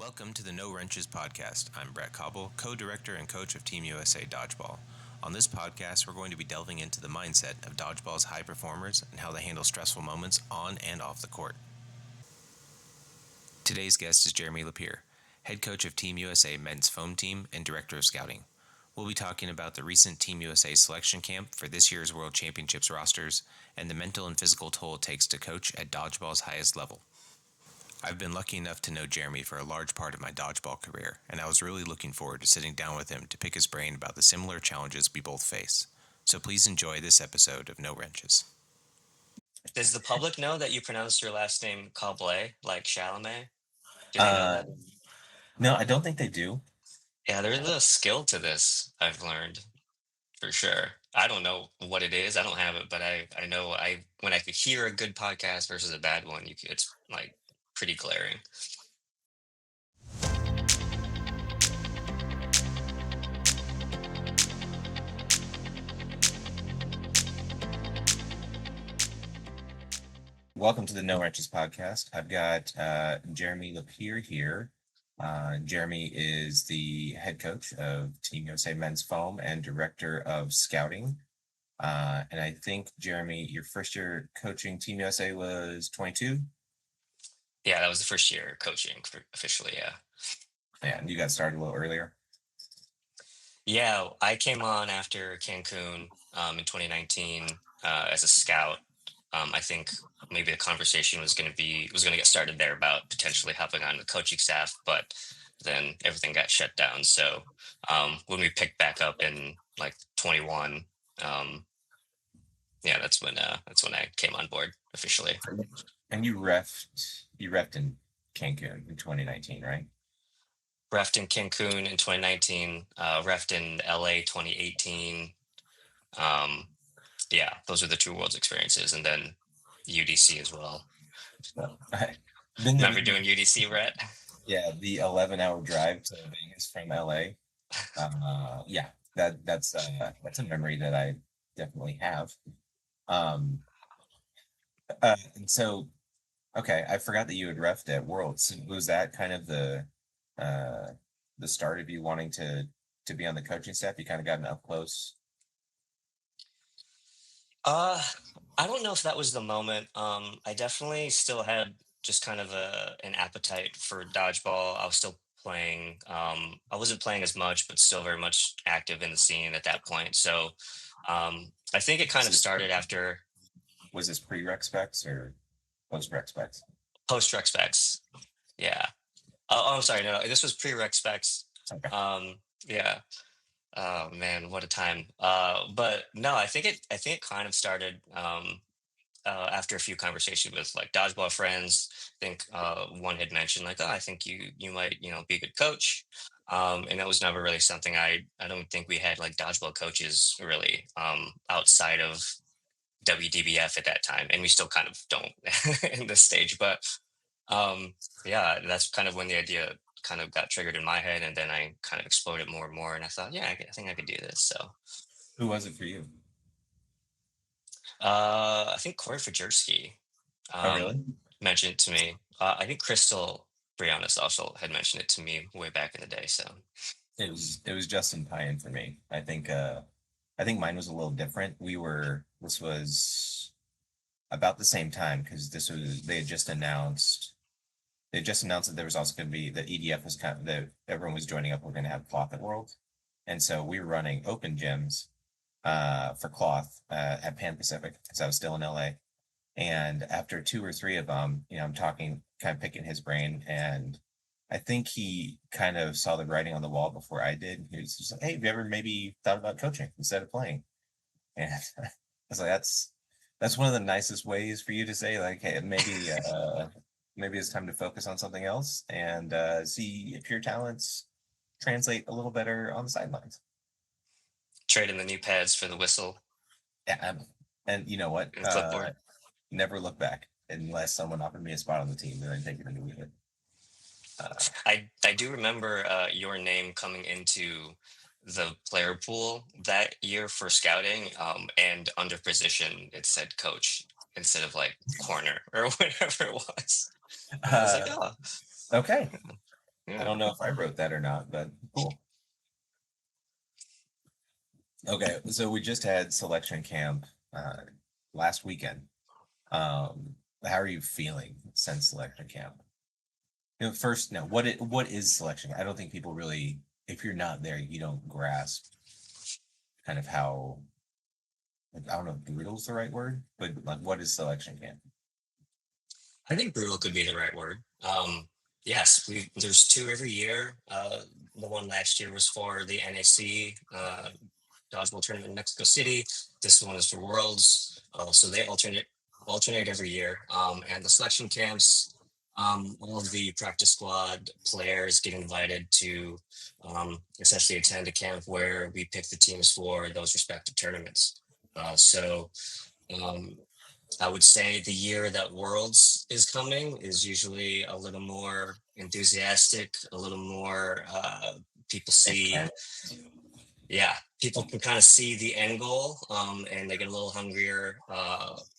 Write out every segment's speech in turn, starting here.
Welcome to the No Wrenches podcast. I'm Brett Cobble, co-director and coach of Team USA Dodgeball. On this podcast, we're going to be delving into the mindset of dodgeball's high performers and how they handle stressful moments on and off the court. Today's guest is Jeremy LaPeer, head coach of Team USA men's foam team and director of scouting. We'll be talking about the recent Team USA selection camp for this year's World Championships rosters and the mental and physical toll it takes to coach at dodgeball's highest level. I've been lucky enough to know Jeremy for a large part of my dodgeball career, and I was really looking forward to sitting down with him to pick his brain about the similar challenges we both face. So please enjoy this episode of No Wrenches. Does the public know that you pronounce your last name Coblet, like Chalamet? Do they know Uh, that? no, I don't think they do. Yeah, there's a skill to this, I've learned for sure. I don't know what it is. I don't have it, but I know I when I could hear a good podcast versus a bad one, it's like pretty glaring. Welcome to the No Wrenches podcast. I've got Jeremy LaPeer here. Jeremy is the head coach of Team USA Men's Foam and director of scouting. And I think, Jeremy, your first year coaching Team USA was 22? Yeah, that was the first year coaching officially, yeah. Yeah, and you got started a little earlier. Yeah, I came on after Cancun in 2019 as a scout. I think maybe the conversation was going to get started there about potentially hopping on the coaching staff, but then everything got shut down. So when we picked back up in like 21, yeah, that's when I came on board officially. And you refed in Cancun in 2019, right? Refed in Cancun in 2019, refed in LA 2018. Um, yeah, those are the two worlds experiences, and then UDC as well. So, been there, Remember doing UDC, Brett? yeah, the 11-hour drive to Vegas from LA. Yeah, that's a memory that I definitely have. Um, and so, okay, I forgot that you had refed at Worlds. Was that kind of uh the start of you wanting to be on the coaching staff? You kind of gotten up close. Uh, I don't know if that was the moment. I definitely still had just kind of an appetite for dodgeball. I was still playing. I wasn't playing as much, but still very much active in the scene at that point. So I think it kind Was of this started after was this pre-rec specs or post-rec specs? post-rec specs. Yeah. Oh, I'm sorry. No, this was pre-rec specs. Okay. Yeah. Oh man, what a time. But no, I think it kind of started after a few conversations with like dodgeball friends. I think one had mentioned like, oh, I think you might be a good coach. And that was never really something I don't think we had like dodgeball coaches really outside of WDBF at that time, and we still kind of don't in this stage. But yeah, that's kind of when the idea kind of got triggered in my head, and then I kind of explored it more and more, and I thought, yeah, I think I could do this. So Who was it for you? I think Corey Fajerski Oh, um, really? mentioned it to me. I think Crystal Briannis also had mentioned it to me way back in the day. So It was Justin Pine for me. I think mine was a little different. This was about the same time because this was they had just announced that there was also going to be the EDF was kind of that everyone was joining up. We're going to have cloth at World, and so we were running open gyms for cloth at Pan Pacific because I was still in LA. And after two or three of them, I'm talking, kind of picking his brain, and I think he kind of saw the writing on the wall before I did. He was just like, "Hey, have you ever maybe thought about coaching instead of playing?" And I was like, "That's one of the nicest ways for you to say, like, hey, maybe it's time to focus on something else and see if your talents translate a little better on the sidelines." trading the knee pads for the whistle Yeah, and you know what? and clipboard. Never look back unless someone offered me a spot on the team, then I'd take it immediately. Uh, I do remember your name coming into the player pool that year for scouting, and under position it said coach instead of like corner or whatever it was. And I was like, uh, oh, okay. I Yeah. don't know if I wrote that or not, but cool. Okay, so we just had selection camp last weekend. How are you feeling since selection camp? First, no, what is selection? I don't think people really, if you're not there, you don't grasp kind of how, I don't know if brutal is the right word, but like what is selection camp? I think brutal could be the right word. Yes, there's two every year. The one last year was for the NAC dodgeball tournament in Mexico City. This one is for Worlds. So they alternate every year. And the selection camps, all of the practice squad players get invited to essentially attend a camp where we pick the teams for those respective tournaments. So um, I would say the year that Worlds is coming is usually a little more enthusiastic, a little more people see, yeah, people can kind of see the end goal, and they get a little hungrier,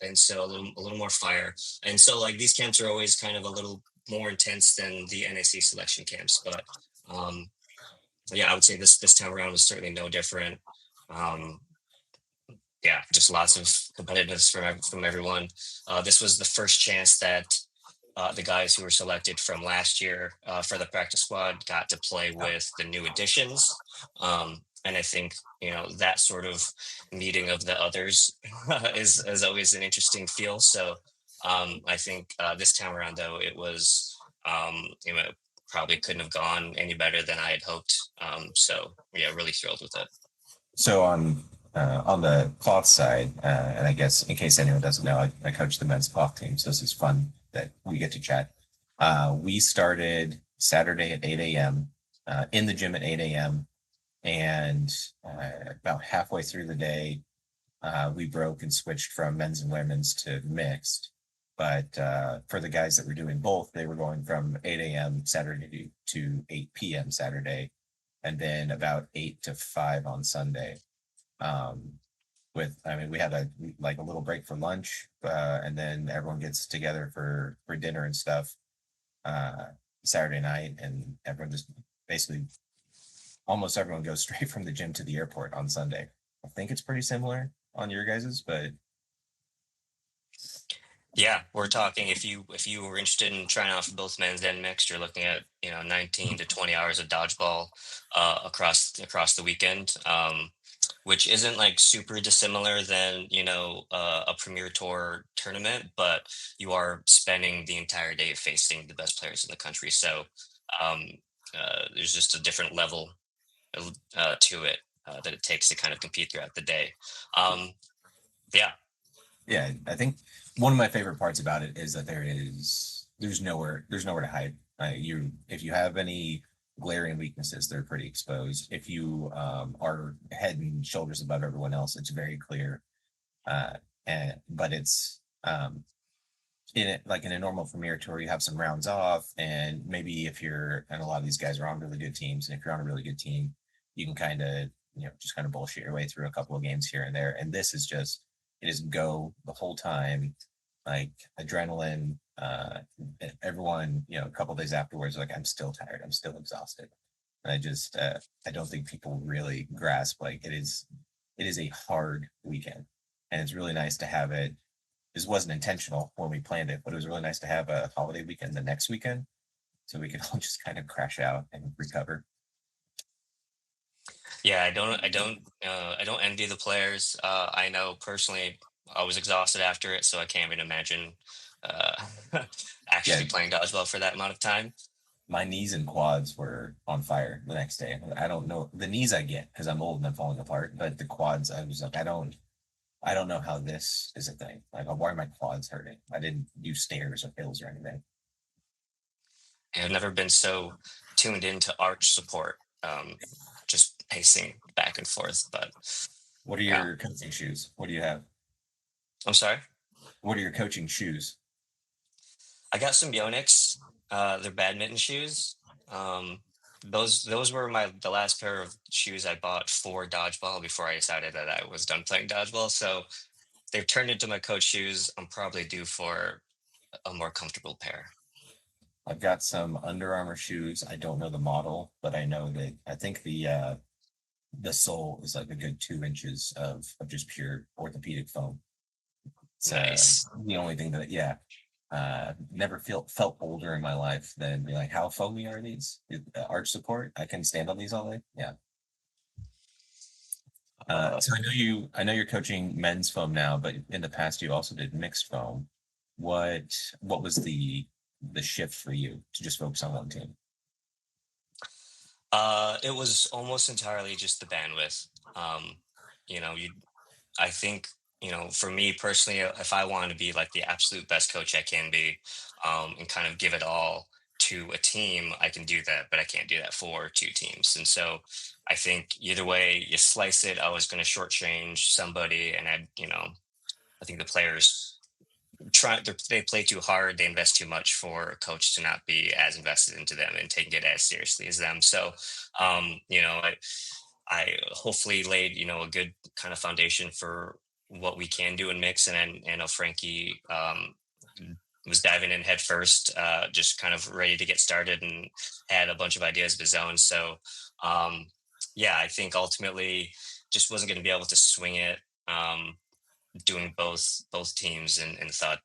and so a little more fire. And so like these camps are always kind of a little more intense than the NAC selection camps, but um, yeah, I would say this time around was certainly no different. Um, yeah, just lots of competitiveness from everyone. This was the first chance that the guys who were selected from last year for the practice squad got to play with the new additions. And I think that sort of meeting of the others is always an interesting feel. So I think this time around, though, it was probably couldn't have gone any better than I had hoped. So yeah, really thrilled with it. So on the cloth side, and I guess in case anyone doesn't know, I coach the men's cloth team, so this is fun that we get to chat. We started Saturday at 8 a.m. In the gym at 8 a.m. and about halfway through the day, we broke and switched from men's and women's to mixed. But for the guys that were doing both, they were going from 8 a.m. Saturday to 8 p.m. Saturday, and then about 8 to 5 on Sunday. Um, I mean, we had a little break for lunch, and then everyone gets together for dinner and stuff uh, Saturday night, and everyone just basically almost everyone goes straight from the gym to the airport on Sunday. I think it's pretty similar on your guys's, but Yeah, we're talking if you were interested in trying out for both men's and mixed, you're looking at 19 to 20 hours of dodgeball across the weekend, which isn't like super dissimilar than a Premier Tour tournament, but you are spending the entire day facing the best players in the country. So um, there's just a different level to it that it takes to kind of compete throughout the day. Um, yeah, yeah, I think one of my favorite parts about it is that there's nowhere to hide. If you have any glaring weaknesses, they're pretty exposed. If you are head and shoulders above everyone else, it's very clear. Uh, but it's in it like in a normal premier tour, you have some rounds off, and maybe if you're and a lot of these guys are on really good teams, and if you're on a really good team, you can kind of just kind of bullshit your way through a couple of games here and there. And this is just it is go the whole time, like adrenaline. Everyone, a couple of days afterwards, like I'm still tired, I'm still exhausted. And I don't think people really grasp like it is a hard weekend, and it's really nice to have it. This wasn't intentional when we planned it, but it was really nice to have a holiday weekend the next weekend so we could all just kind of crash out and recover. yeah, I don't envy the players. I know personally, I was exhausted after it, so I can't even imagine uh, Yeah, actually playing dodgeball for that amount of time. my knees and quads were on fire the next day. I don't know the knees I get because I'm old and I'm falling apart, but the quads I was like, I don't know how this is a thing. Like, why are my quads hurting? I didn't do stairs or hills or anything. I've never been so tuned into arch support, just pacing back and forth. But What are yeah, your coaching shoes? What do you have? I'm sorry. What are your coaching shoes? I got some Yonex. They're badminton shoes. Um, those were the last pair of shoes I bought for dodgeball before I decided that I was done playing dodgeball. So they've turned into my coach shoes. I'm probably due for a more comfortable pair. I've got some Under Armour shoes. I don't know the model, but I know that I think the sole is like a good 2 inches of just pure orthopedic foam. It's Nice. the only thing that, yeah, never felt older in my life than be like, how foamy are these? Arch support? I can stand on these all day. Yeah. Uh, So I know you're coaching men's foam now, but in the past you also did mixed foam. What was the shift for you to just focus on one team? it was almost entirely just the bandwidth. You know, I think, for me personally, if I want to be like the absolute best coach I can be, and kind of give it all to a team, I can do that, but I can't do that for two teams. And so I think either way you slice it, I was going to shortchange somebody, and I think the players they play too hard, they invest too much for a coach to not be as invested into them and taking it as seriously as them. So, I hopefully laid, a good kind of foundation for what we can do in mix. And then, Frankie was diving in head first, just kind of ready to get started and had a bunch of ideas of his own. So, um, yeah, I think ultimately just wasn't going to be able to swing it. Doing both teams, and thought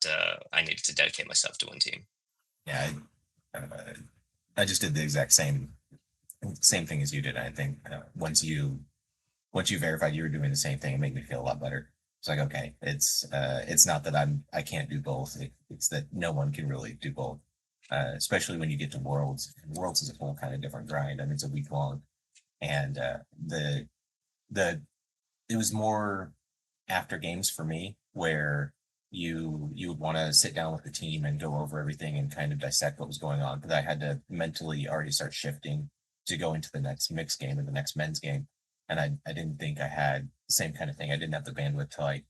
I needed to dedicate myself to one team. Yeah, I just did the exact same thing as you did. I think once you verified you were doing the same thing, it made me feel a lot better. It's like, okay, it's not that I can't do both. It's that no one can really do both. Especially when you get to Worlds. Worlds is a whole kind of different grind. I mean, it's a week long, and the it was more after games for me where you would want to sit down with the team and go over everything and kind of dissect what was going on, because I had to mentally already start shifting to go into the next mixed game and the next men's game. And I didn't think I had the same kind of thing. I didn't have the bandwidth to like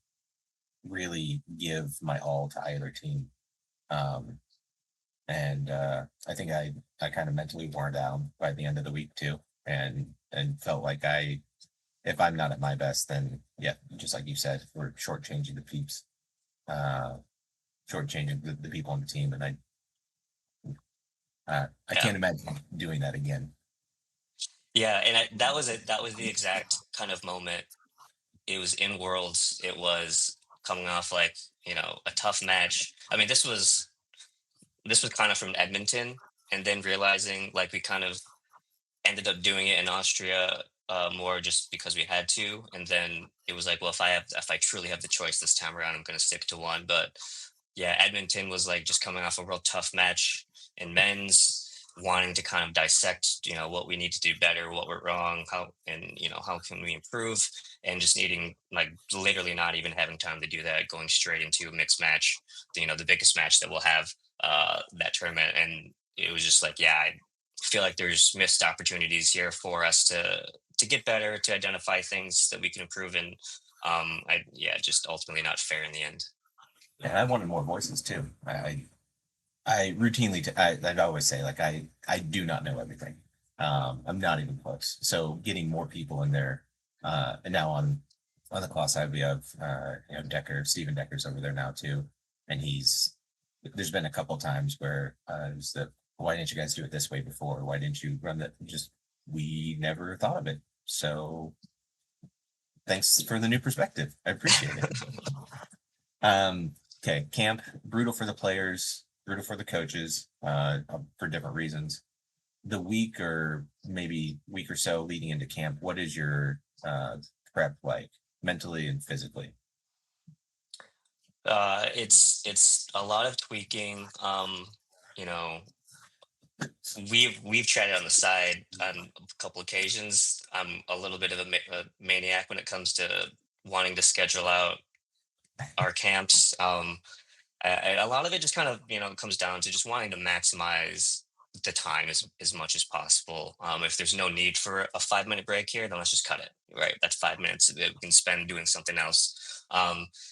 really give my all to either team. Um, and I think I kind of mentally wore down by the end of the week too, and felt like I if I'm not at my best, then yeah, just like you said, we're shortchanging the peeps, uh, shortchanging the people on the team, and I Yeah, can't imagine doing that again. yeah, and that was it. That was the exact kind of moment. It was in Worlds. It was coming off like a tough match. I mean, this was kind of from Edmonton, and then realizing like we kind of ended up doing it in Austria, more just because we had to. And then it was like, well, if I truly have the choice this time around, I'm going to stick to one. But yeah, Edmonton was like just coming off a real tough match in men's, wanting to kind of dissect, what we need to do better, what we're wrong, how can we improve, and just needing like literally not even having time to do that, going straight into a mixed match, the biggest match that we'll have that tournament. And it was just like, yeah, I feel like there's missed opportunities here for us to get better, to identify things that we can improve, and yeah, just ultimately not fair in the end. And I wanted more voices too. I routinely I'd always say like I do not know everything. I'm not even close. So getting more people in there, and now on the class side we have Decker, Stephen Decker's over there now too, and there's been a couple times where it was the why didn't you guys do it this way before? Why didn't you run that? Just we never thought of it. So thanks for the new perspective. I appreciate it. Okay, camp brutal for the players, brutal for the coaches, for different reasons. The week or maybe week or so leading into camp, what is your prep like mentally and physically? It's a lot of tweaking. You know, we've chatted on the side on a couple occasions. I'm a little bit of a maniac when it comes to wanting to schedule out our camps. A lot of it just kind of comes down to just wanting to maximize the time as much as possible. If there's no need for a 5 minute break here, then let's just cut it. Right, that's 5 minutes that we can spend doing something else.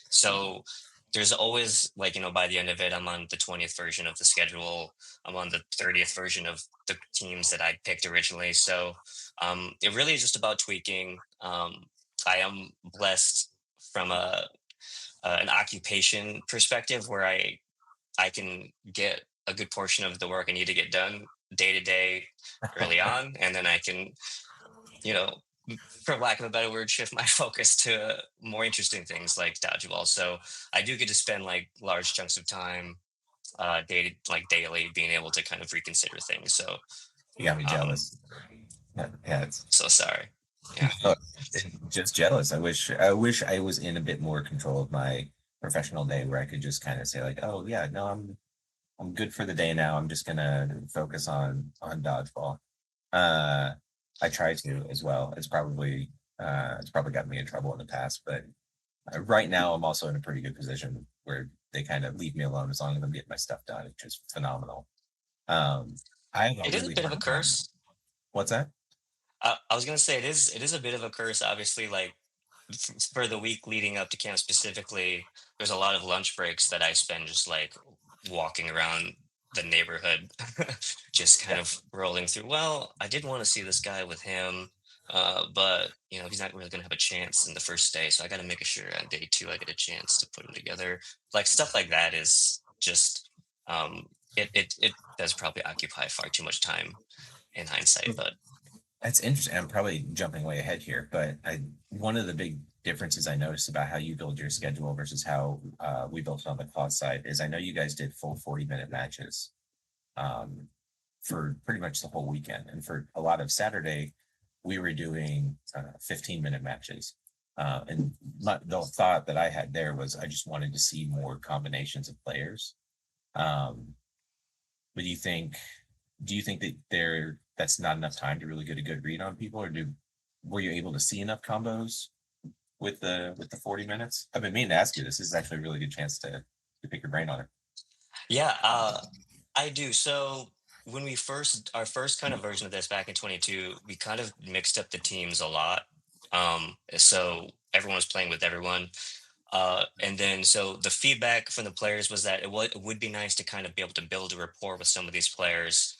So there's always like by the end of it, I'm on the 20th version of the schedule. I'm on the 30th version of the teams that I picked originally. So it really is just about tweaking. I am blessed from an occupation perspective where I can get a good portion of the work I need to get done day to day early on, and then I can, you know, for lack of a better word, shift my focus to more interesting things like dodgeball. So I do get to spend like large chunks of time like daily being able to kind of reconsider things. So You got me um jealous. Yeah, yeah, it's so sorry. Yeah. oh, just jealous. I wish I was in a bit more control of my professional day where I could just kind of say like, oh yeah, no, I'm good for the day now. I'm just gonna focus on dodgeball. Uh, I try to as well. It's probably gotten me in trouble in the past, but right now I'm also in a pretty good position where they kind of leave me alone as long as I'm getting my stuff done, which is phenomenal. Um, I have a It is a really bit of a hard time. curse. What's that? I was gonna say it is a bit of a curse, obviously, like for the week leading up to camp specifically, there's a lot of lunch breaks that I spend just like walking around the neighborhood, just kind Yeah. of rolling through. Well, I did want to see this guy with him, but he's not really gonna have a chance in the first day, so I got to make sure on day two I get a chance to put him together. Like stuff like that is just it does probably occupy far too much time in hindsight, but That's interesting. I'm probably jumping way ahead here, but one of the big differences I noticed about how you build your schedule versus how we built it on the cloth side is I know you guys did full 40-minute matches um, for pretty much the whole weekend. And for a lot of Saturday, we were doing 15-minute matches. And the thought that I had there was I just wanted to see more combinations of players. Um, but do you think that that's not enough time to really get a good read on people, or were you able to see enough combos with the 40 minutes? I've been meaning to ask you this. This is actually a really good chance to pick your brain on it. yeah, I do. So when our first kind of version of this back in 22, we kind of mixed up the teams a lot. So everyone was playing with everyone. And then so the feedback from the players was that it would be nice to kind of be able to build a rapport with some of these players.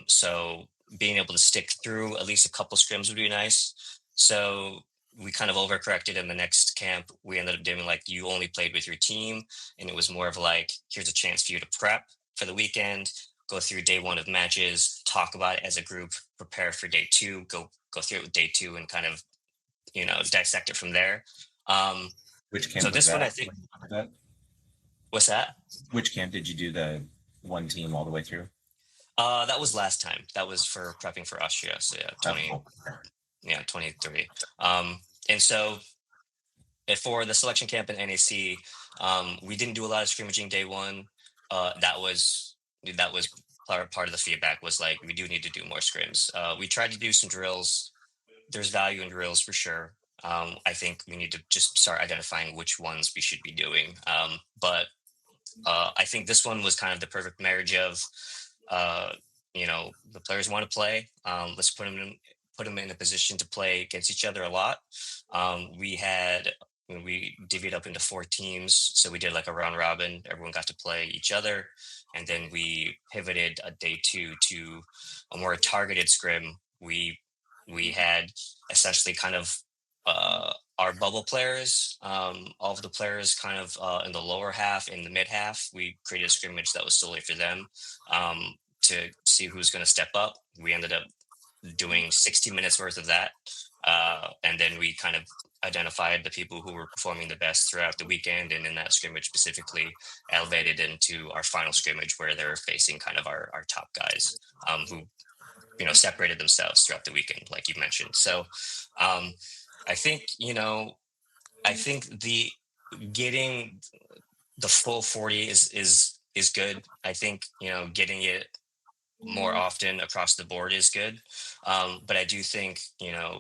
So being able to stick through at least a couple scrims would be nice. So we kind of overcorrected in the next camp. We ended up doing like you only played with your team, and it was more of like here's a chance for you to prep for the weekend, go through day one of matches, talk about it as a group, prepare for day two, go through it with day two, and kind of dissect it from there. Um, Which so camp was this one, I that? think, That what's that? which camp did you do the one team all the way through? That was last time. That was for prepping for Austria. So yeah, Oh, cool. 23. And so for the selection camp in NAC, we didn't do a lot of scrimmaging day one. That was part of the feedback was like we do need to do more scrims. We tried to do some drills. There's value in drills for sure. I think we need to just start identifying which ones we should be doing. But I think this one was kind of the perfect marriage of, uh, the players want to play. Let's put them in a position to play against each other a lot. We divvied up into four teams, so we did like a round robin. Everyone got to play each other, and then we pivoted a day two to a more targeted scrim. We had essentially kind of our bubble players, all of the players kind of in the lower half, in the mid half. We created a scrimmage that was solely for them to see who's going to step up. We ended up doing 60 minutes worth of that. And then we kind of identified the people who were performing the best throughout the weekend. And in that scrimmage specifically, elevated into our final scrimmage where they're facing kind of our top guys who, separated themselves throughout the weekend, like you mentioned. So um, I think, I think the getting the full 40 is good. I think, getting it more often across the board is good. But I do think,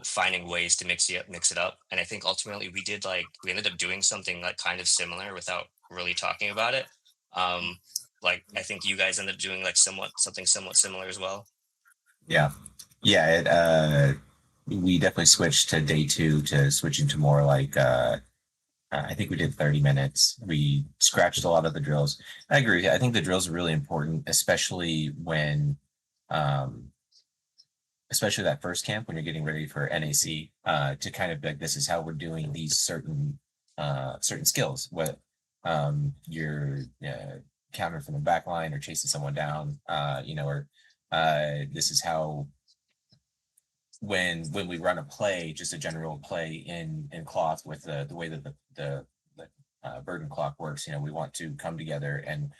finding ways to mix it up. And I think ultimately we ended up doing something like kind of similar without really talking about it. Um, like I think you guys ended up doing like somewhat similar as well. Yeah, yeah. We definitely switched to day two to switching to more like I think we did 30 minutes. We scratched a lot of the drills. I agree with you. I think the drills are really important, um, especially that first camp when you're getting ready for NAC, to kind of be like, this is how we're doing these certain skills. What your counter from the back line or chasing someone down, or this is how when we run a play, just a general play in cloth with the way that the Burden clock works. We want to come together and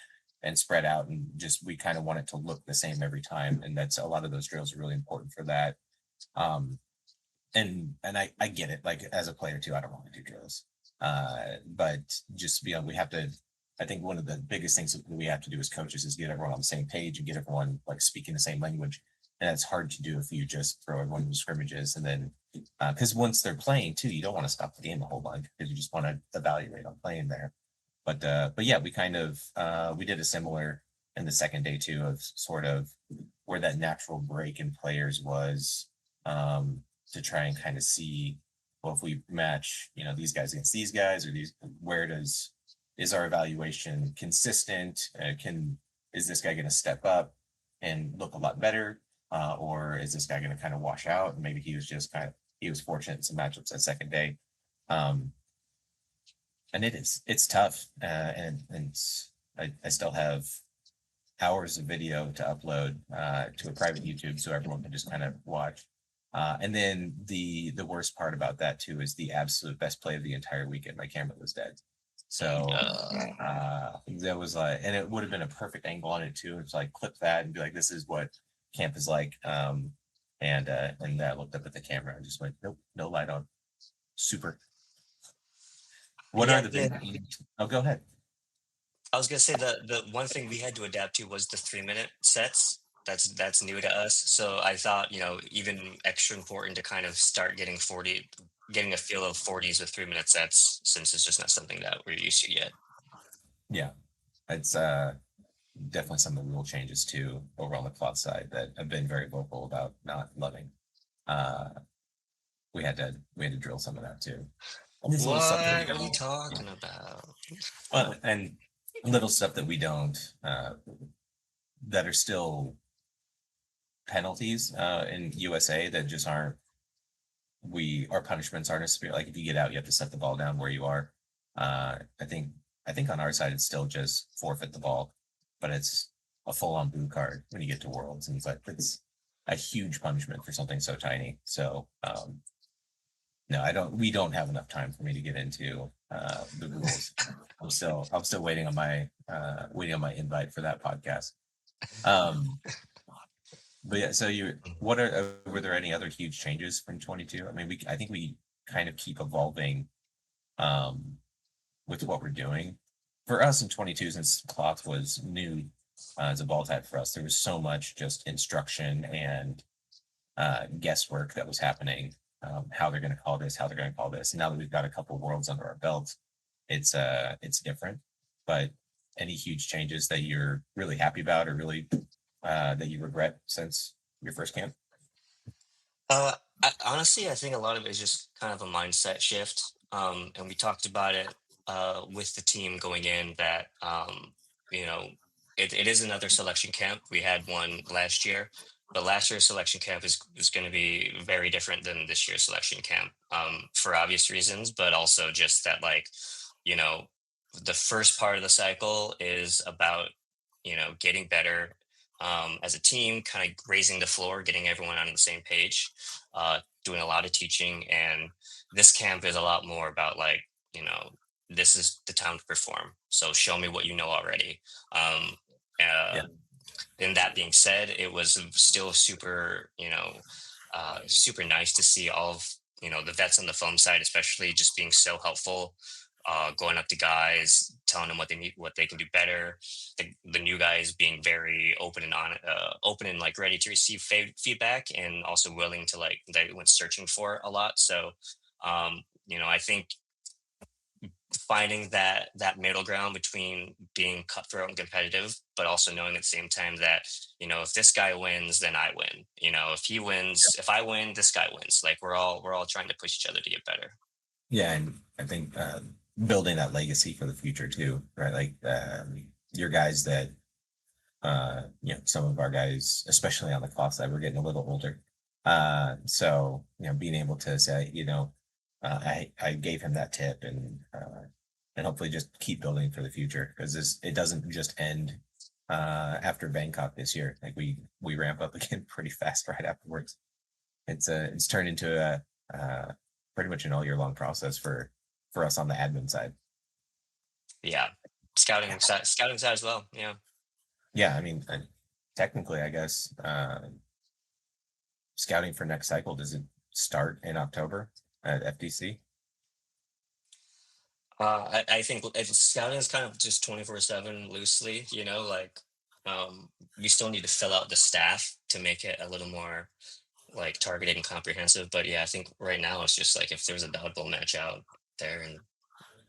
spread out, and just we kind of want it to look the same every time, and that's a lot of those drills are really important for that. Um, and I get it. Like as a player too, I don't want to do drills, but just we have to. I think one of the biggest things that we have to do as coaches is get everyone on the same page and get everyone like speaking the same language. And it's hard to do if you just throw everyone in scrimmages, and then because once they're playing too, you don't want to stop the game a whole bunch because you just want to evaluate on playing there. But yeah, we kind of we did a similar in the second day too, of sort of where that natural break in players was, to try and kind of see, well, if we match these guys against these guys, or these, where is our evaluation consistent? Is this guy going to step up and look a lot better, or is this guy going to kind of wash out? And maybe he was fortunate in some matchups that second day. And it's tough, and I still have hours of video to upload to a private YouTube so everyone can just kind of watch. And then the worst part about that too is the absolute best play of the entire weekend. My camera was dead. So that was like, and it would have been a perfect angle on it too. It's like clip that and be like, this is what camp is like. And I looked up at the camera and just went, nope, no light on. Super. What are the big? Oh, go ahead. I was gonna say the one thing we had to adapt to was the 3-minute sets. That's new to us. So I thought, even extra important to kind of start getting a feel of 40s with 3-minute sets, since it's just not something that we're used to yet. Yeah, it's definitely some of the rule changes too over on the cloth side that I've been very vocal about not loving. We had to drill some of that too. What are you talking about? Well, and little stuff that we don't that are still penalties in USA that just aren't. Our punishments aren't as severe. Like if you get out, you have to set the ball down where you are. I think on our side it's still just forfeit the ball, but it's a full-on blue card when you get to Worlds, and it's a huge punishment for something so tiny. So no, we don't have enough time for me to get into the rules. I'm still waiting on my invite for that podcast. But yeah, so were there any other huge changes from 22? I mean, I think we kind of keep evolving with what we're doing. For us in 22, since cloth was new as a ball type for us, there was so much just instruction and guesswork that was happening. How they're going to call this, how they're going to call this. And now that we've got a couple worlds under our belts, it's different. But any huge changes that you're really happy about, or really that you regret since your first camp? Honestly, I think a lot of it is just kind of a mindset shift. And we talked about it with the team going in that, you know, it is another selection camp. We had one last year, but last year's selection camp is going to be very different than this year's selection camp, for obvious reasons, but also just that, like, you know, the first part of the cycle is about, getting better as a team, kind of raising the floor, getting everyone on the same page, doing a lot of teaching. And this camp is a lot more about, like, this is the time to perform. So show me what you know already. Um, uh, Yeah. and that being said, it was still super, super nice to see all of, the vets on the foam side, especially, just being so helpful, going up to guys, telling them what they need, what they can do better. The new guys being very open and open and, like, ready to receive feedback, and also willing to, like, they went searching for a lot. So, I think finding that middle ground between being cutthroat and competitive, but also knowing at the same time that, if this guy wins, then I win. If he wins, if I win, this guy wins. Like, we're all trying to push each other to get better. Yeah, and I think building that legacy for the future too, right? Like your guys that some of our guys, especially on the cloth side, we're getting a little older. So being able to say, I gave him that tip, and and hopefully just keep building for the future, because this it doesn't just end after Bangkok this year. Like we ramp up again pretty fast right afterwards. It's turned into pretty much an all year long process for us on the admin side. Yeah, scouting side as well. Yeah. Yeah, I mean, technically, I guess scouting for next cycle, does it start in October at FDC? I think scouting is kind of just 24/7 loosely, like you still need to fill out the staff to make it a little more like targeted and comprehensive. But yeah, I think right now it's just like if there's a dodgeball match out there and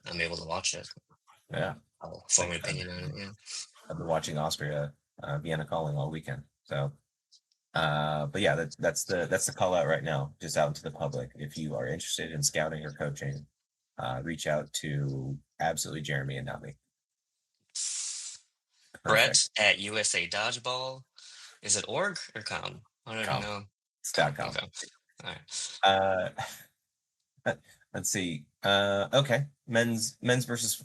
I'm able to watch it, Yeah, I'll form like an opinion on it. Yeah. I've been watching Austria, Vienna calling all weekend. So, but yeah, that's the call out right now, just out into the public. If you are interested in scouting or coaching, reach out to absolutely Jeremy and not me. Perfect. Brett at USA Dodgeball. Is it org or com? I don't even Com. know. It's Com. .com. Okay. All right. Uh, let's see. Okay, men's versus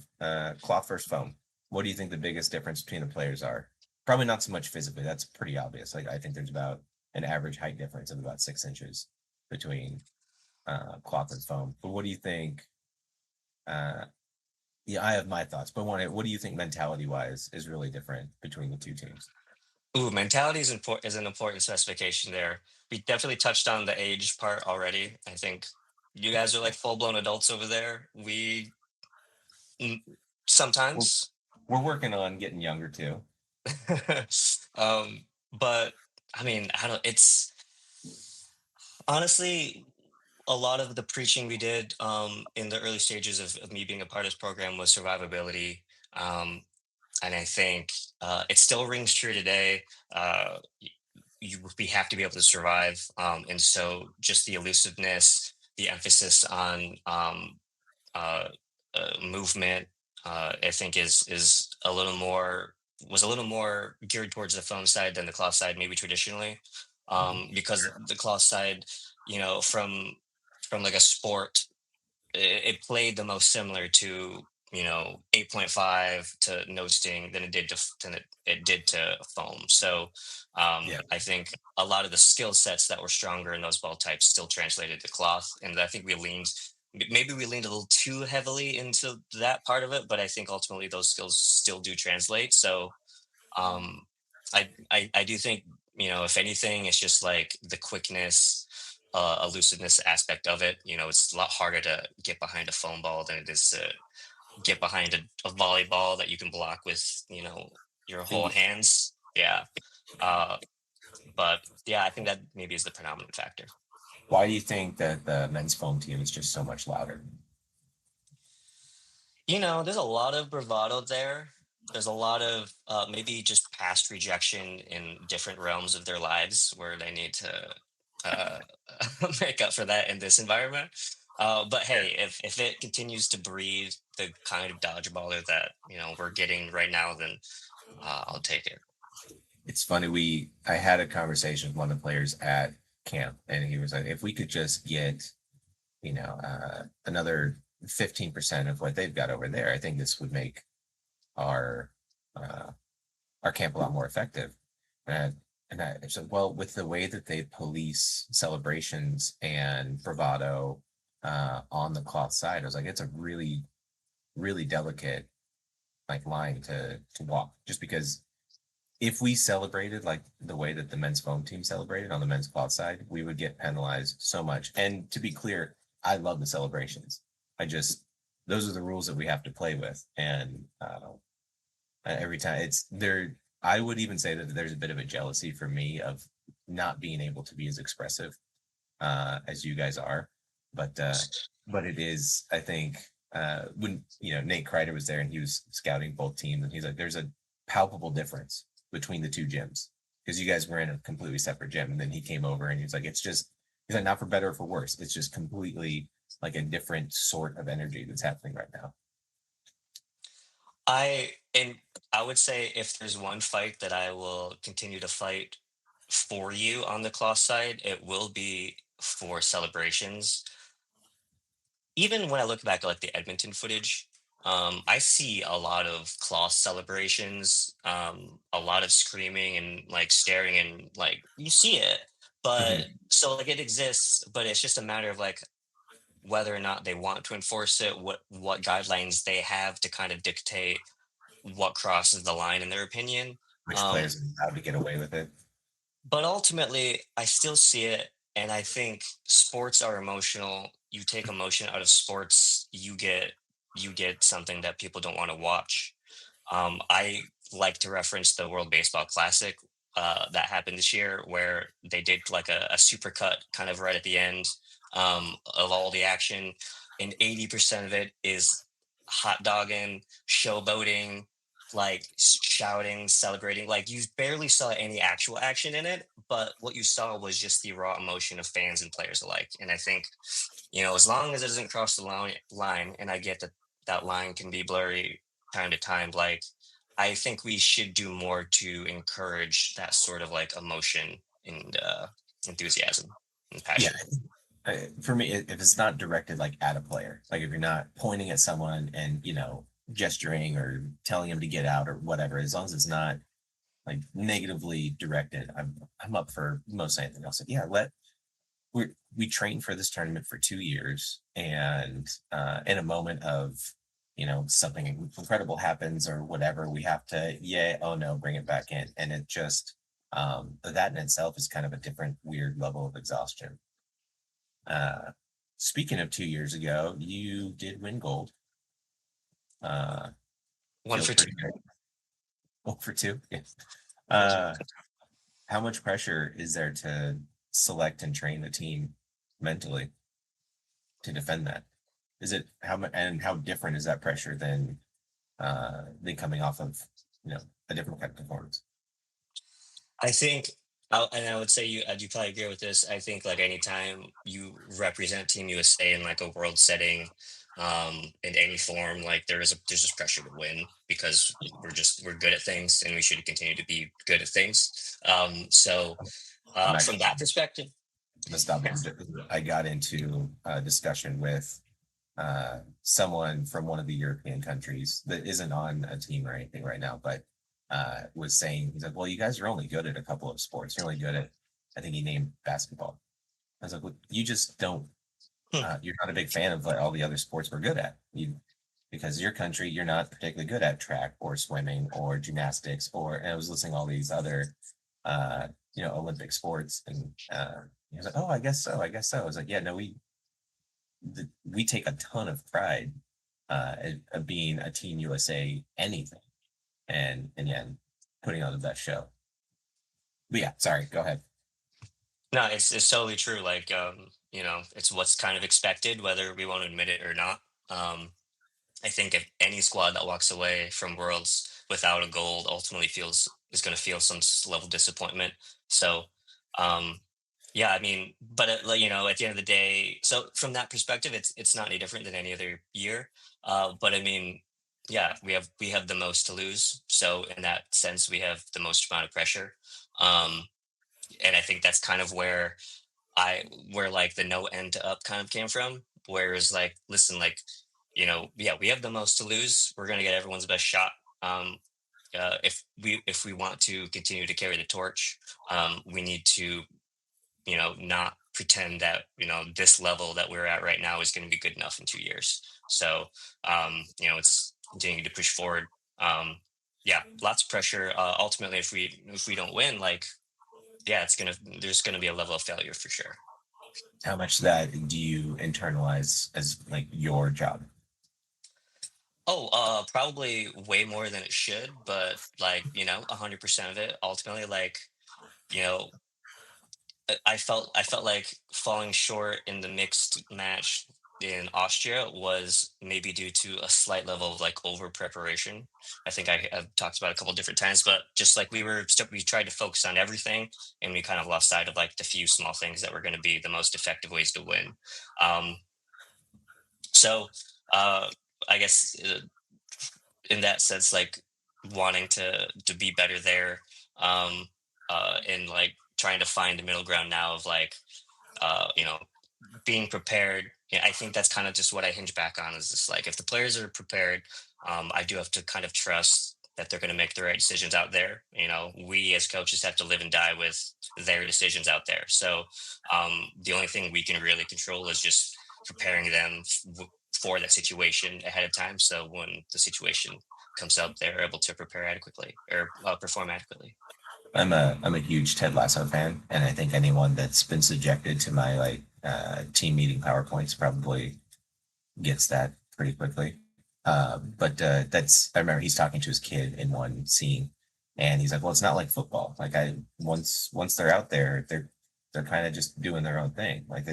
cloth versus foam. What do you think the biggest difference between the players are? Probably not so much physically. That's pretty obvious. Like I think there's about an average height difference of about 6 inches between cloth and foam. But what do you think? Uh, yeah, I have my thoughts, but what do you think mentality wise is really different between the two teams? Ooh, mentality is an important specification there. We definitely touched on the age part already. I think you guys are like full blown adults over there. We mm, We're, sometimes, we're working on getting younger too. but I mean, I don't. It's honestly a lot of the preaching we did in the early stages of me being a part of this program was survivability. Um, and I think it still rings true today. We have to be able to survive, and so just the elusiveness, the emphasis on uh, movement, I think is a little more was a little more geared towards the phone side than the cloth side, maybe traditionally, Mhm. because the cloth side, from like a sport it played the most similar to 8.5 to no sting than it did to foam. So Yeah. I think a lot of the skill sets that were stronger in those ball types still translated to cloth, and I think maybe we leaned a little too heavily into that part of it, but I think ultimately those skills still do translate. So um, I do think if anything, it's just like the quickness, elusiveness aspect of it. It's a lot harder to get behind a foam ball than it is to get behind a volleyball that you can block with your whole The hands. Yeah, uh, but yeah, I think that maybe is the predominant factor. Why do you think that the men's foam team is just so much louder? There's a lot of bravado there. There's a lot of maybe just past rejection in different realms of their lives where they need to uh, make up for that in this environment. But hey, if it continues to breed the kind of dodgeballer that we're getting right now, then I'll take it. It's funny. I had a conversation with one of the players at camp, and he was like, "If we could just get, another 15% of what they've got over there, I think this would make our uh, our camp a lot more effective." And I said, "Well, with the way that they police celebrations and bravado on the cloth side, I was like, it's a really, really delicate like line to walk, just because." If we celebrated like the way that the men's foam team celebrated on the men's quad side, we would get penalized so much. And to be clear, I love the celebrations. I just those are the rules that we have to play with, and every time it's there. I would even say that there's a bit of a jealousy for me of not being able to be as expressive as you guys are, but it is. I think when Nate Kreider was there and he was scouting both teams, and he's like, "There's a palpable difference between the two gyms because you guys were in a completely separate gym." And then he came over and he's like, "It's just he's like not for better or for worse. It's just completely like a different sort of energy that's happening right now." And I would say if there's one fight that I will continue to fight for you on the cloth side, it will be for celebrations. Even when I look back at like the Edmonton footage, I see a lot of cloth celebrations, a lot of screaming and like staring, and like you see it, but Mhm. so like it exists, but it's just a matter of like whether or not they want to enforce it, what guidelines they have to kind of dictate what crosses the line in their opinion. Which Um, players are allowed to get away with it? but ultimately, I still see it, and I think sports are emotional. You take emotion out of sports, you get something that people don't want to watch. I like to reference the World Baseball Classic that happened this year, where they did like a super cut kind of right at the end of all the action, and 80% of it is hot dogging, showboating, like shouting, celebrating. Like you barely saw any actual action in it, but what you saw was just the raw emotion of fans and players alike. And I think, as long as it doesn't cross the line, and I get that that line can be blurry time to time, like I think we should do more to encourage that sort of like emotion and enthusiasm and Yeah, passion. for me, if it's not directed like at a player, like if you're not pointing at someone and gesturing or telling him to get out or whatever, as long as it's not like negatively directed, I'm up for most anything else. Like, yeah, we trained for this tournament for 2 years, and in a moment of something incredible happens or whatever, we have to, yeah, oh no, bring it back in, and it just that in itself is kind of a different weird level of exhaustion. uh Speaking of 2 years ago, you did win gold. uh One Feels for two. pretty great. 1 for 2, yes. For two. uh how much pressure is there to select and train the team mentally to defend that? Is it how much, and how different is that pressure than coming off of a different kind of performance? I think, and I would say you probably agree with this. I think like anytime you represent Team USA in like a world setting, in any form, like there's just pressure to win because we're good at things and we should continue to be good at things. So I'm from actually that perspective, gonna stop yeah. you. I got into a discussion with someone from one of the European countries that isn't on a team or anything right now, but was saying, he's like, "Well, you guys are only good at a couple of sports. You're only good at," I think he named basketball. I was like, "Well, you just don't. Hmm. You're not a big fan of like all the other sports we're good at. Because your country, you're not particularly good at track or swimming or gymnastics or." And I was listing all these other, uh, Olympic sports, and he was like, "Oh, I guess so. I guess so." I was like, "Yeah, no, we take a ton of pride at being a Team USA anything, and yeah, putting on the best show." But yeah, sorry, go ahead. No, it's totally true. Like, it's what's kind of expected, whether we want to admit it or not. Um, I think if any squad that walks away from Worlds without a gold ultimately feels is going to feel some level of disappointment. So, um, yeah, I mean, but like, at the end of the day, so from that perspective, it's not any different than any other year. But I mean, yeah, we have the most to lose. So in that sense, we have the most amount of pressure. Um, and I think that's kind of I where like the no end to up kind of came from. Whereas like, listen, like, yeah, we have the most to lose. We're gonna get everyone's best shot. Um, if we want to continue to carry the torch, we need to, not pretend that this level that we're at right now is going to be good enough in 2 years. So, it's continuing to push forward. Um, yeah, lots of pressure. Ultimately, if we don't win, like, yeah, there's gonna be a level of failure for sure. How much of that do you internalize as like your job? Oh, probably way more than it should, but like, 100% of it ultimately, like, you know, I felt like falling short in the mixed match in Austria was maybe due to a slight level of like over preparation. I think I've talked about it a couple different times, but just like we tried to focus on everything, and we kind of lost sight of like the few small things that were going to be the most effective ways to win. Um, so uh, I guess in that sense, like wanting to be better there, um, and like trying to find the middle ground now of like, uh, you know, being prepared yeah, I think that's kind of just what I hinge back on is just like if the players are prepared, I do have to kind of trust that they're going to make the right decisions out there. We as coaches have to live and die with their decisions out there. So the only thing we can really control is just preparing them for that situation ahead of time. So when the situation comes up, they're able to prepare adequately or perform adequately. I'm a huge Ted Lasso fan, and I think anyone that's been subjected to my team meeting PowerPoints probably gets that pretty quickly. But that's I remember he's talking to his kid in one scene, and he's like, "Well, it's not like football. Like I once they're out there, they're kind of just doing their own thing. Like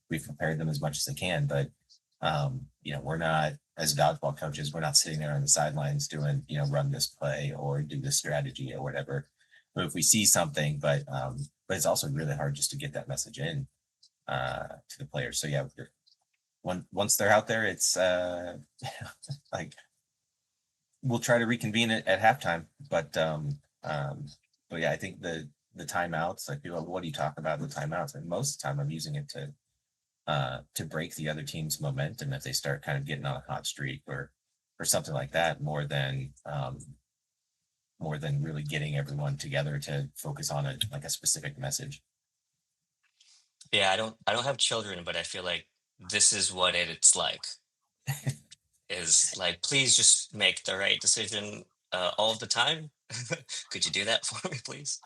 we've prepared them as much as they can, but we're not as dodgeball coaches, we're not sitting there on the sidelines doing run this play or do this strategy or whatever. But if we see something, but it's also really hard just to get that message in to the players. So yeah, once they're out there, it's like we'll try to reconvene it at halftime. But yeah, I think the timeouts, like people, what do you talk about the timeouts? And most of the time, I'm using it to break the other team's momentum if they start kind of getting on a hot streak or something like that, more than really getting everyone together to focus on a specific message. Yeah, I don't have children, but I feel like this is what it's like. Is like, please just make the right decision all of the time. Could you do that for me, please?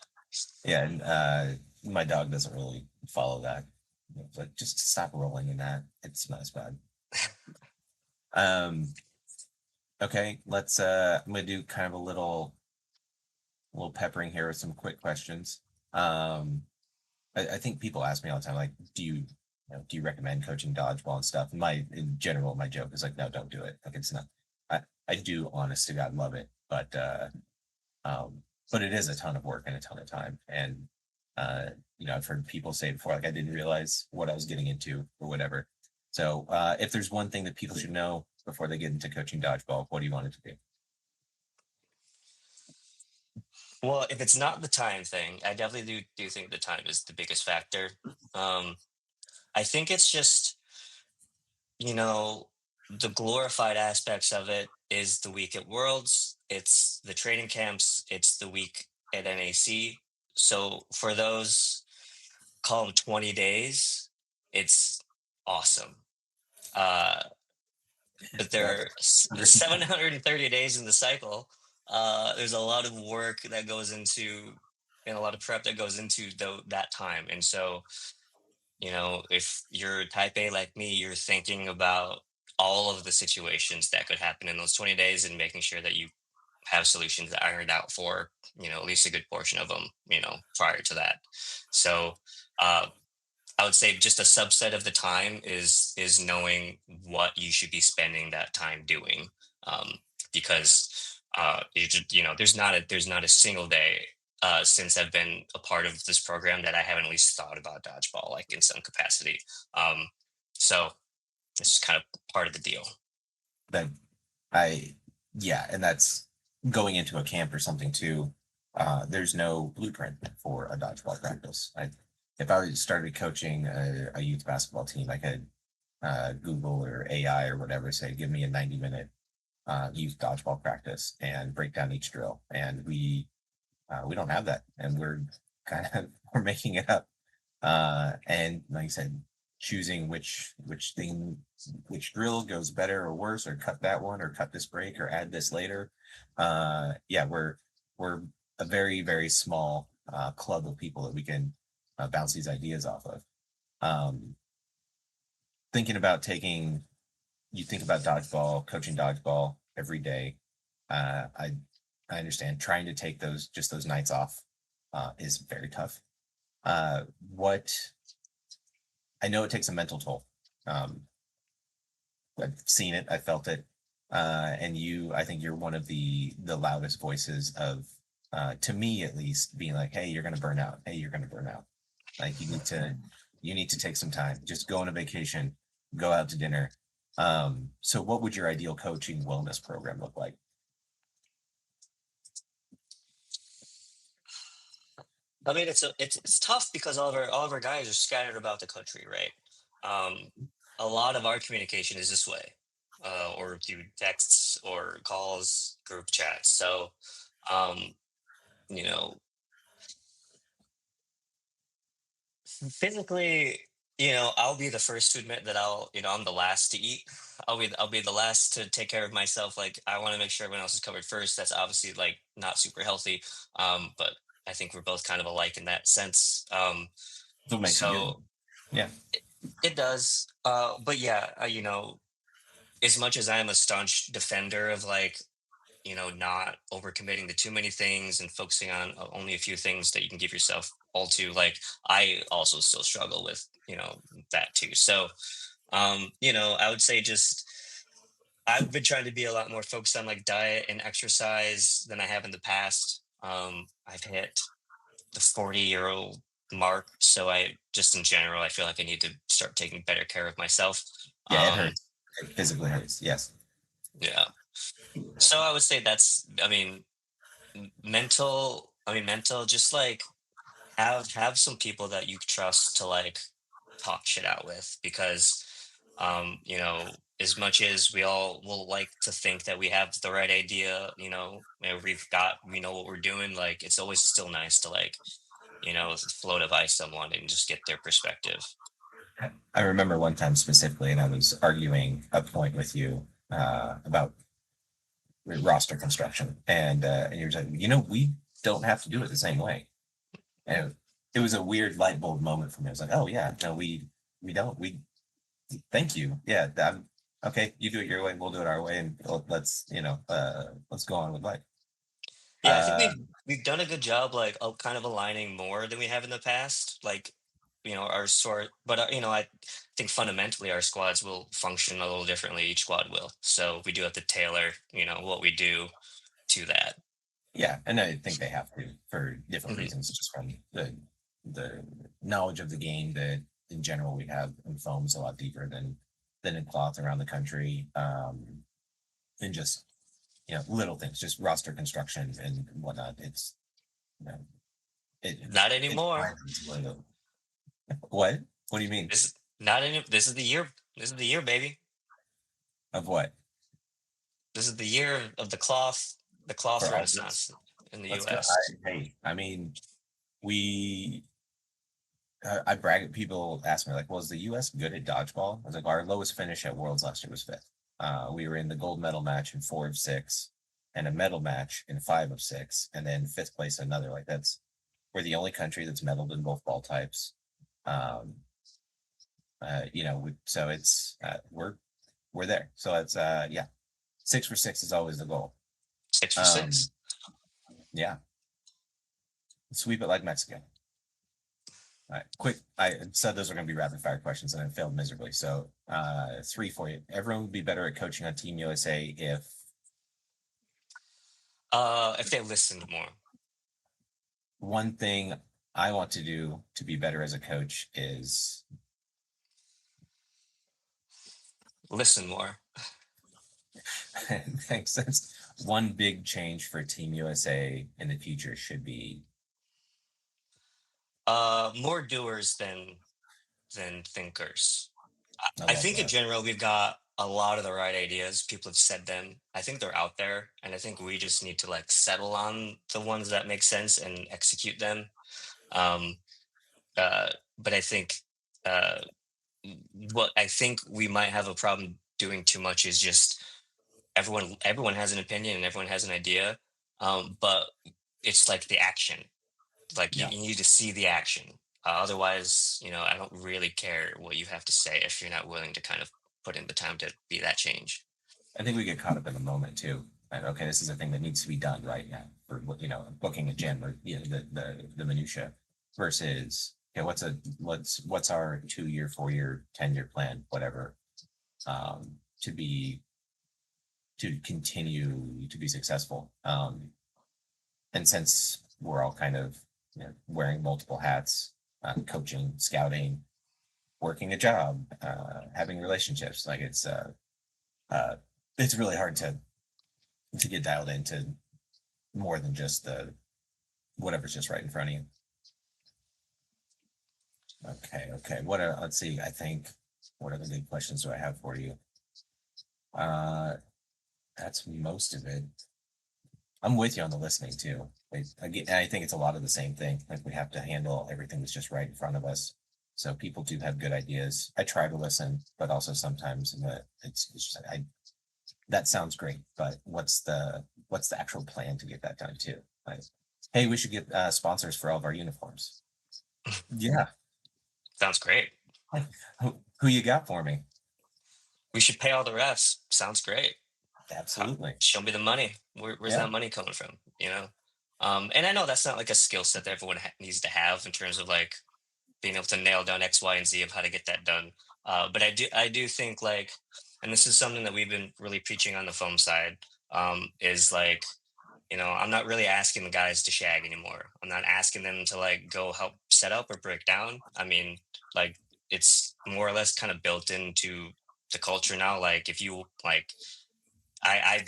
Yeah, and my dog doesn't really follow that. It's like just stop rolling in that. It's not as bad. Um, okay, let's I'm gonna do kind of a little peppering here with some quick questions. Um, I think people ask me all the time, like, do you recommend coaching dodgeball and stuff? And in general, my joke is like, no, don't do it. Like, it's not. I do, honest to God, love it, um, but it is a ton of work and a ton of time. And I've heard people say before, like, I didn't realize what I was getting into or whatever. So, if there's one thing that people should know before they get into coaching dodgeball, what do you want it to be? Well, if it's not the time thing, I definitely do think the time is the biggest factor. Um, I think it's just, you know, the glorified aspects of it is the week at Worlds, it's the training camps, it's the week at NAC. So for those, call them 20 days, it's awesome. Uh, but there Right. are 730 days in the cycle. There's a lot of work that goes into and a lot of prep that goes into that time. And so, if you're type A like me, you're thinking about all of the situations that could happen in those 20 days and making sure that you have solutions ironed out for, at least a good portion of them, prior to that. So, uh, I would say just a subset of the time is knowing what you should be spending that time doing, um, because there's not a single day since I've been a part of this program that I haven't at least thought about dodgeball like in some capacity. Um, so it's just kind of part of the deal. That I Yeah, and that's going into a camp or something too. There's no blueprint for a dodgeball practice. If I started coaching a youth basketball team, I could Google or AI or whatever say, give me a 90-minute youth dodgeball practice and break down each drill. And we don't have that, and we're kind of we're making it up. And like I said, choosing which drill goes better or worse, or cut that one, or cut this break, or add this later. Yeah, we're a very very small club of people that we can bounce these ideas off of. Um, Thinking about you think about dodgeball, coaching dodgeball every day. I understand trying to take those nights off is very tough. What I know it takes a mental toll. Um, I've seen it, I felt it, and I think you're one of the loudest voices of, to me at least, being like, "Hey, you're gonna burn out. Hey, you're gonna burn out. Like you need to take some time. Just go on a vacation, go out to dinner." So, what would your ideal coaching wellness program look like? I mean, it's tough because all of our guys are scattered about the country, right? Um, a lot of our communication is this way, or through texts or calls, group chats. So, um, you know, physically, I'll be the first to admit that I'm the last to eat. I'll be the last to take care of myself. Like I want to make sure everyone else is covered first. That's obviously like not super healthy. But I think we're both kind of alike in that sense. That's what makes it good. So Yeah. it does. But yeah, as much as I'm a staunch defender of like, not overcommitting to too many things and focusing on only a few things that you can give yourself all to, like, I also still struggle with, that too. So, I would say just I've been trying to be a lot more focused on like diet and exercise than I have in the past. I've hit the 40-year-old mark. So I just in general, I feel like I need to start taking better care of myself. Yeah, it Um, hurts. It physically hurts. Yes. yeah. So I would say I mean, mental, just like have some people that you trust to like talk shit out with because as much as we all will like to think that we have the right idea, and we know what we're doing, like it's always still nice to like, float advice someone and just get their perspective. I remember one time specifically, and I was arguing a point with you about roster construction, and you're like, we don't have to do it the same way. And it was a weird light bulb moment for me. I was like, oh yeah, no, we don't. We thank you. Yeah, okay. You do it your way, we'll do it our way, and let's go on with life. Yeah, I think Uh, we've done a good job, like kind of aligning more than we have in the past. Like, our sort, but I think fundamentally our squads will function a little differently. Each squad will, so we do have to tailor, what we do to that. yeah, and I think they have to for different Mhm. reasons, just from the knowledge of the game that in general we have in foam is a lot deeper than in cloth around the country. And just little things, just roster construction and whatnot. It's you know, Not it's anymore. one of what? What do you mean? This not any. This is the year. This is the year, baby. Of what? This is the year of the For cloth all of us? renaissance in the Let's go. U.S. I mean, we I brag at people ask me like, well, is the U.S. good at dodgeball? I was like, our lowest finish at Worlds last year was fifth. We were in the gold medal match in 4 of 6, and a medal match in 5 of 6, and then fifth place another. Like we're the only country that's medaled in both ball types. Um, so it's we're there. So it's yeah, 6 for 6 is always the goal. 6 for 6. Um, yeah, sweep it like Mexico. All right, quick. I said those are going to be rapid fire questions and I failed miserably. So, 3 for you. Everyone would be better at coaching on Team USA if If they listened more, one thing I want to do to be better as a coach is listen more. makes sense. One big change for Team USA in the future should be More doers than thinkers. I I love think in that. general we've got a lot of the right ideas. People have said them. I think they're out there, and I think we just need to like settle on the ones that make sense and execute them. Um, but I think uh, what I think we might have a problem doing too much is just everyone has an opinion and everyone has an idea, but it's like the action. Like you, Yeah, you need to see the action. Otherwise, I don't really care what you have to say if you're not willing to kind of put in the time to be that change. I think we get caught up in the moment too. And okay, this is a thing that needs to be done right now for booking a gym or the minutia versus okay, what's our 2 year, 4 year, 10 year plan, whatever, um, to be to continue to be successful. And since we're all kind of wearing multiple hats, coaching, scouting, working a job, having relationships, like uh, it's really hard to get dialed into more than just the whatever's just right in front of you. Okay. What? Let's see. I think What other good questions do I have for you? Uh, that's most of it. I'm with you on the listening too. I think it's a lot of the same thing. Like we have to handle everything that's just right in front of us. So people do have good ideas. I try to listen, but also sometimes it's just that sounds great, but what's the actual plan to get that done too? Like, hey, we should get sponsors for all of our uniforms. Yeah, Sounds great. who you got for me? We should pay all the refs. Sounds great. Absolutely. Show me the money. Where's Yeah. that money coming from? And I know that's not like a skill set that everyone needs to have in terms of like being able to nail down X, Y, and Z of how to get that done. But I do think like, and this is something that we've been really preaching on the foam side, is like, I'm not really asking the guys to shag anymore. I'm not asking them to like go help set up or break down. I mean, like it's more or less kind of built into the culture now. Like if you like I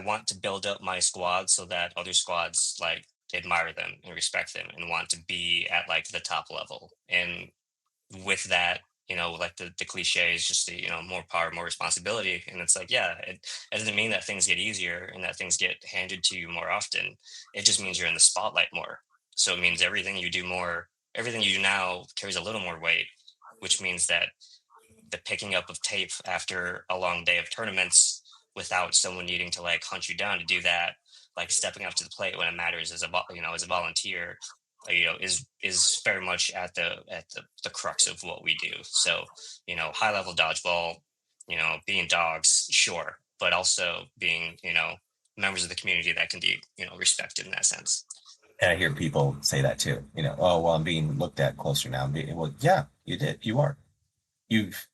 want to build up my squad so that other squads like admire them and respect them and want to be at like the top level. And with that, like the cliche is just the, more power, more responsibility. And it's like, yeah, it doesn't mean that things get easier and that things get handed to you more often. It just means you're in the spotlight more. So it means everything you do now carries a little more weight, which means that the picking up of tape after a long day of tournaments without someone needing to like hunt you down to do that, like stepping up to the plate when it matters as as a volunteer, is very much at the crux of what we do. So high level dodgeball, being dogs, sure, but also being members of the community that can be respected in that sense. And I hear people say that too. Oh well, I'm being looked at closer now. Well, yeah, you did. You are. You've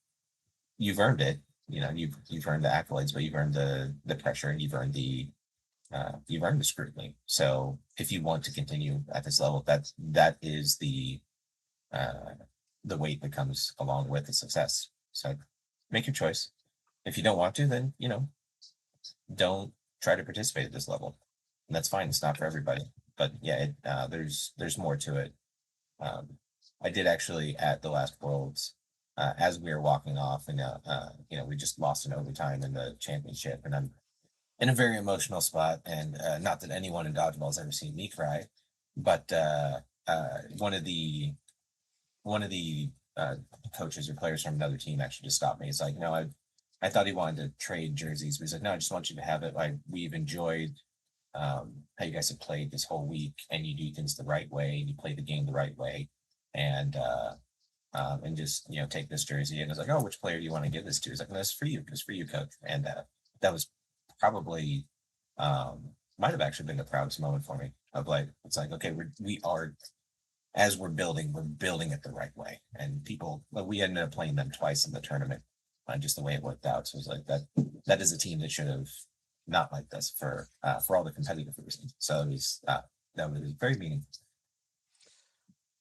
you've earned it. You've earned the accolades, but you've earned the pressure, and you've earned the scrutiny. So if you want to continue at this level, that is uh, the weight that comes along with the success. So make your choice. If you don't want to, then don't try to participate at this level. And that's fine. It's not for everybody. But yeah, there's more to it. Um, I did actually at the last Worlds, as we were walking off, and we just lost in overtime in the championship, and I'm in a very emotional spot. And not that anyone in dodgeball has ever seen me cry, but one of the coaches or players from another team actually just stopped me. It's like, no, I thought he wanted to trade jerseys, but he's like, no, I just want you to have it. Like we've enjoyed how you guys have played this whole week, and you do things the right way, and you play the game the right way, and just take this jersey. And it's like, oh, which player do you want to give this to? It's like, no, this is for you. It's for you, coach. And that was probably might have actually been the proudest moment for me. Of like, it's like, okay, we are as we're building it the right way. And people, well, we ended up playing them twice in the tournament, just the way it worked out. So it was like that is a team that should have not liked us for all the competitive reasons. So that was very meaningful.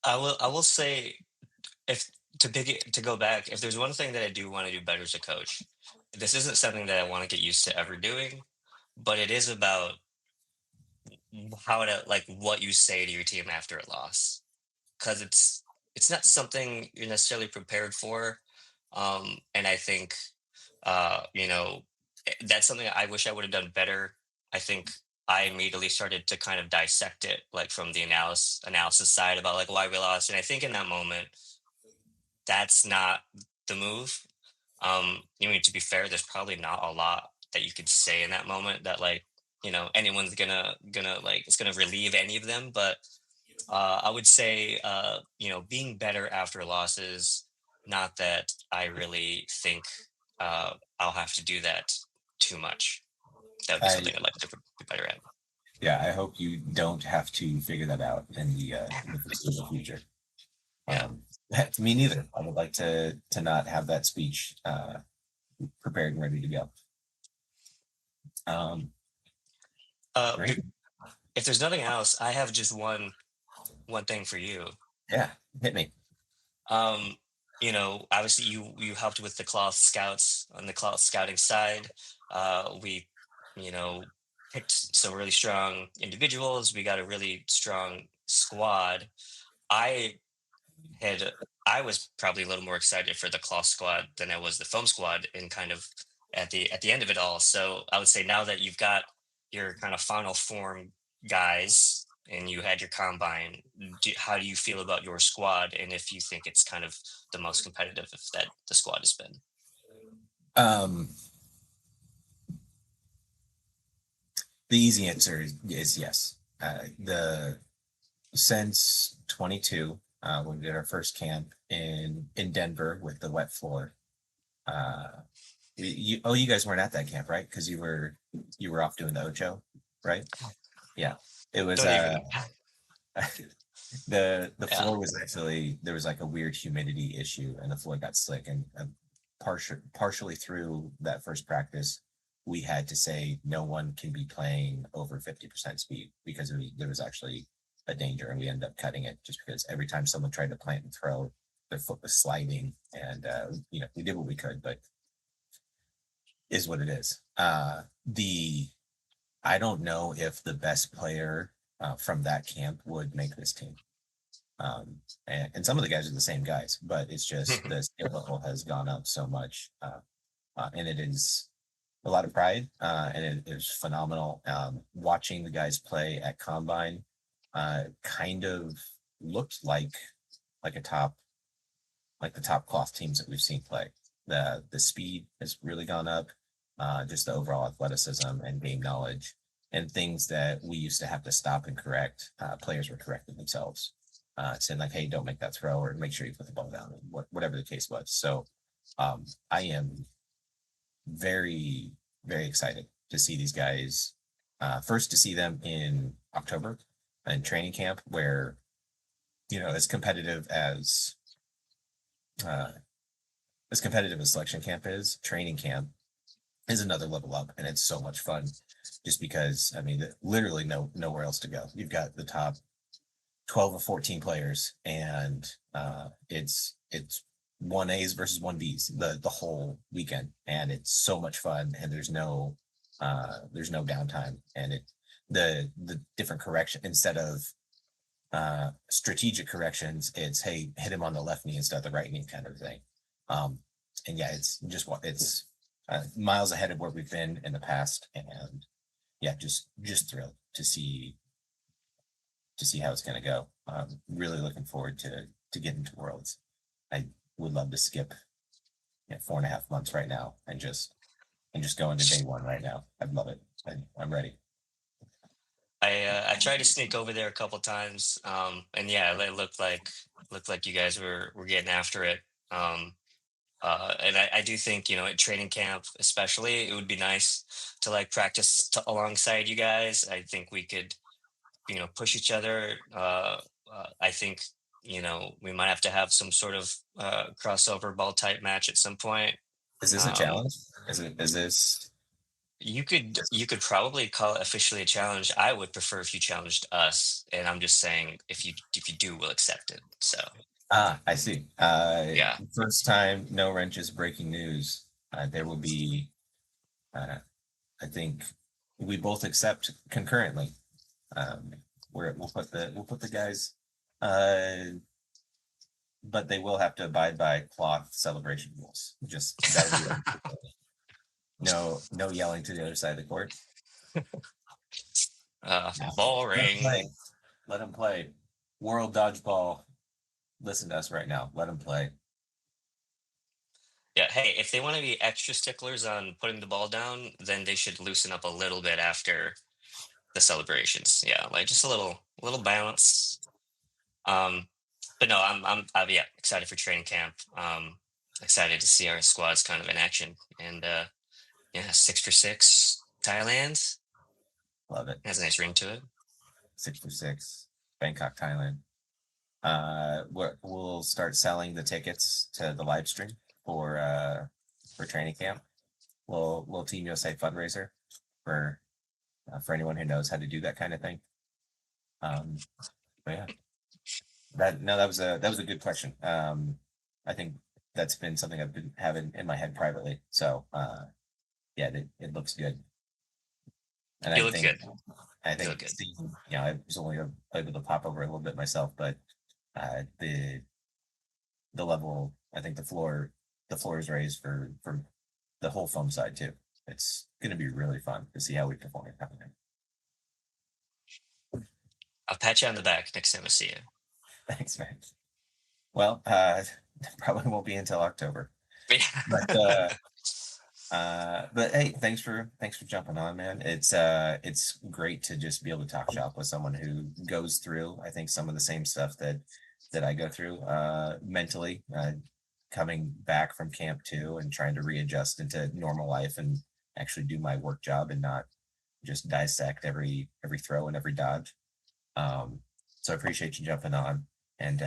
I will say, if to go back, if there's one thing that I do want to do better as a coach, this isn't something that I want to get used to ever doing, but it is about how to like what you say to your team after a loss, because it's not something you're necessarily prepared for. And I think that's something I wish I would have done better. I think I immediately started to kind of dissect it like from the analysis side about like why we lost. And I think in that moment, that's not the move. To be fair, there's probably not a lot that you could say in that moment that like, anyone's gonna like it's gonna relieve any of them. But I would say, being better after losses. Not that I really think I'll have to do that too much. That would be I something I'd like to be better at. Yeah, I hope you don't have to figure that out in the foreseeable future. Yeah. Um, Me neither. I would like to not have that speech prepared and ready to go. Um, If great. there's nothing else, I have just one thing for you. Yeah, hit me. Obviously you helped with the cloth scouts on the cloth scouting side. We, you know, picked some really strong individuals. We got a really strong squad. I had I was probably a little more excited for the cloth squad than I was the foam squad, and kind of at the end of it all. So I would say now that you've got your kind of final form guys and you had your combine, how do you feel about your squad, and if you think it's kind of the most competitive if that the squad has been? Um, the easy answer is yes. The since 22, when we did our first camp in Denver with the wet floor. Uh, you guys weren't at that camp, right? Because you were off doing the Ocho, right? Yeah, it was. Don't even. The Yeah. floor was actually, there was like a weird humidity issue, and the floor got slick, and partially through that first practice, we had to say no one can be playing over 50% speed because there was actually a danger, and we ended up cutting it just because every time someone tried to plant and throw, their foot was sliding, and we did what we could, but is what it is. The I don't know if the best player from that camp would make this team. And some of the guys are the same guys, but it's just the skill level has gone up so much, and it is a lot of pride, and it is phenomenal. Watching the guys play at combine, kind of looked like a top like the top cloth teams that we've seen play. The speed has really gone up, just the overall athleticism and game knowledge, and things that we used to have to stop and correct. Players were correcting themselves, saying like, "Hey, don't make that throw," or "Make sure you put the ball down," whatever the case was. So, I am very very excited to see these guys. First, to see them in October in training camp, where as uh, competitive as selection camp is, training camp is another level up, and it's so much fun. Just because, I mean, literally nowhere else to go. You've got the top 12 or 14 players, and it's 1As versus 1Bs the whole weekend, and it's so much fun. And there's no downtime, and the different correction, instead of strategic corrections, it's, hey, hit him on the left knee instead of the right knee, kind of thing. And yeah, it's just what it's miles ahead of where we've been in the past, and yeah, just thrilled to see how it's going to go. Really looking forward to getting to Worlds. I would love to skip 4.5 months right now and just go into day one right now. I'd love it. I'm ready. I tried to sneak over there a couple times, and yeah, it looked like you guys were getting after it. Um, and I do think, at training camp especially, it would be nice to like practice alongside you guys. I think we could, push each other. I think, we might have to have some sort of crossover ball type match at some point. Is this a Um, challenge? Is this you could probably call it officially a challenge. I would prefer if you challenged us, and I'm just saying if you do, we'll accept it. So I see. yeah. First time, no wrenches, breaking news. There will be, uh, I think we both accept concurrently. Um, we'll put the guys, uh, but they will have to abide by cloth celebration rules. Just that'll be it. No yelling to the other side of the court. Let them play. Boring. Let them play. World dodgeball. Listen to us right now. Let them play. Yeah, hey, if they want to be extra sticklers on putting the ball down, then they should loosen up a little bit after the celebrations. Yeah, like just a little balance. Um, but no, I'm yeah, excited for training camp. Excited to see our squads kind of in action. And yeah, 6 for 6 Thailand Love it. has a nice ring to it. 6 for 6. Bangkok, Thailand. We'll start selling the tickets to the live stream for training camp. We'll Team USA fundraiser for anyone who knows how to do that kind of thing. But yeah, that was a good question. I think that's been something I've been having in my head privately. So yeah, it looks good, and You I look think good. I You think look good. Steve, I was only able to pop over a little bit myself, but the the level. I think the floor is raised for the whole foam side too. It's going to be really fun to see how we perform it coming in. I'll pat you on the back next time I see you. Thanks, man. Well, probably won't be until October, but Yeah. but hey, thanks for jumping on, man. It's great to just be able to talk shop with someone who goes through, I think, some of the same stuff that I go through mentally, coming back from camp too, and trying to readjust into normal life and actually do my work job and not just dissect every throw and every dodge. So I appreciate you jumping on, and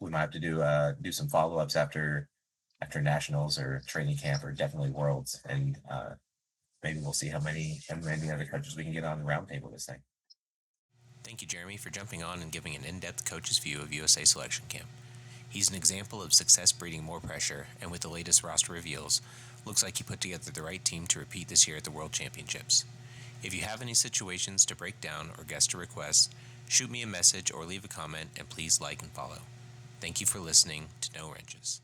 we might have to do some follow ups after nationals or training camp or definitely worlds, and maybe we'll see how many other coaches we can get on the roundtable this thing. Thank you, Jeremy, for jumping on and giving an in-depth coach's view of USA Selection Camp. He's an example of success breeding more pressure, and with the latest roster reveals, looks like he put together the right team to repeat this year at the World Championships. If you have any situations to break down or guest a request, shoot me a message or leave a comment, and please like and follow. Thank you for listening to No Wrenches.